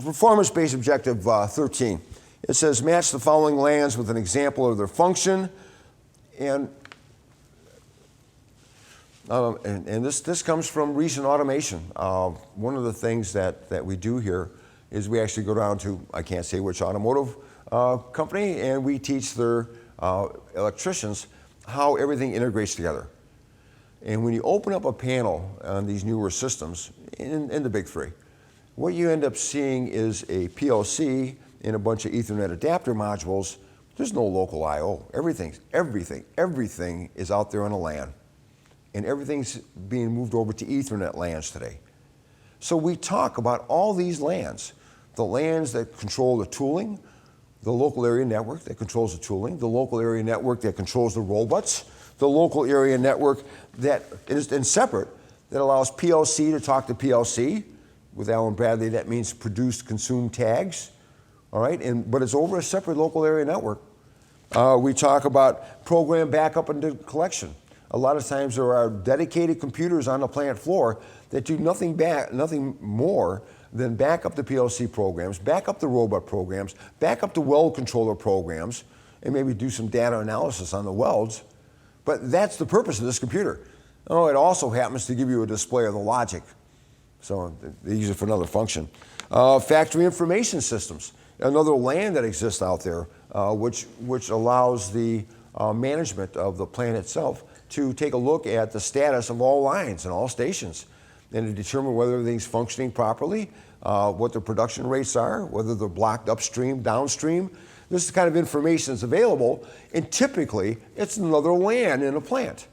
performance-based objective 13. It says match the following LANs with an example of their function. And this comes from recent automation. One of the things that we do here is we actually go down to, I can't say which automotive company, and we teach their electricians how everything integrates together. And when you open up a panel on these newer systems, in the big three, what you end up seeing is a PLC and a bunch of Ethernet adapter modules. There's no local I/O. Everything is out there on a LAN. And everything's being moved over to Ethernet LANs today. So we talk about all these LANs, the LANs that control the tooling, the local area network that controls the tooling, the local area network that controls the robots, the local area network that is separate, that allows PLC to talk to PLC. With Allen Bradley, that means produced consumed tags, all right? But it's over a separate local area network. We talk about program backup and collection. A lot of times there are dedicated computers on the plant floor that do nothing more than back up the PLC programs, back up the robot programs, back up the weld controller programs, and maybe do some data analysis on the welds. But that's the purpose of this computer. Oh, it also happens to give you a display of the logic. So they use it for another function. Factory information systems, another LAN that exists out there, which allows the management of the plant itself to take a look at the status of all lines and all stations and to determine whether everything's functioning properly, what the production rates are, whether they're blocked upstream, downstream. This is the kind of information that's available, and typically it's another LAN in a plant.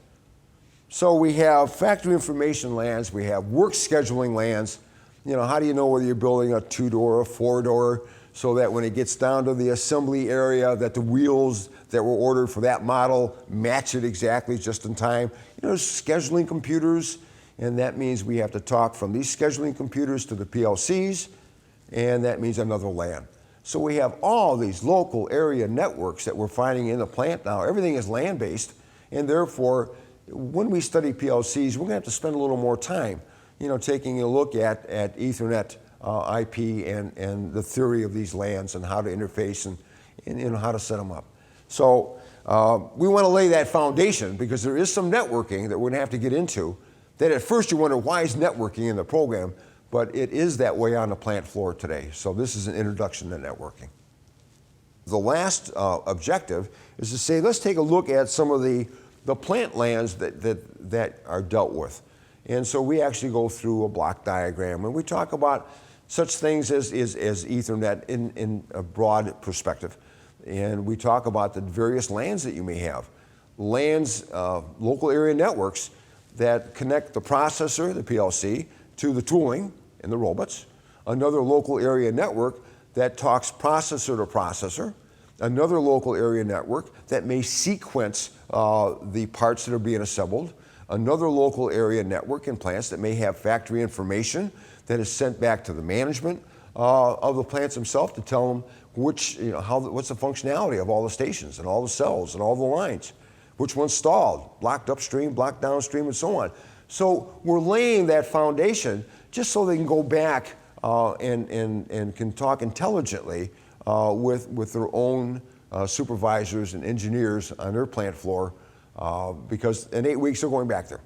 So we have factory information LANs, we have work scheduling LANs. You know, how do you know whether you're building a 2-door or 4-door, so that when it gets down to the assembly area, that the wheels that were ordered for that model match it exactly just in time. You know, there's scheduling computers, and that means we have to talk from these scheduling computers to the PLCs, and that means another LAN. So we have all these local area networks that we're finding in the plant now. Everything is LAN-based, and therefore, when we study PLCs, we're going to have to spend a little more time, you know, taking a look at Ethernet IP and the theory of these LANs and how to interface and you know, how to set them up. So we want to lay that foundation because there is some networking that we're going to have to get into that at first you wonder, why is networking in the program? But it is that way on the plant floor today. So this is an introduction to networking. The last objective is to say, let's take a look at some of the plant LANs that are dealt with. And so we actually go through a block diagram and we talk about such things as Ethernet in a broad perspective. And we talk about the various LANs that you may have. LANs, local area networks, that connect the processor, the PLC, to the tooling and the robots. Another local area network that talks processor to processor. Another local area network that may sequence the parts that are being assembled. Another local area network in plants that may have factory information that is sent back to the management of the plants themselves to tell them what's the functionality of all the stations and all the cells and all the lines. Which one's stalled, blocked upstream, blocked downstream, and so on. So we're laying that foundation just so they can go back and can talk intelligently with their own supervisors and engineers on their plant floor because in 8 weeks they're going back there.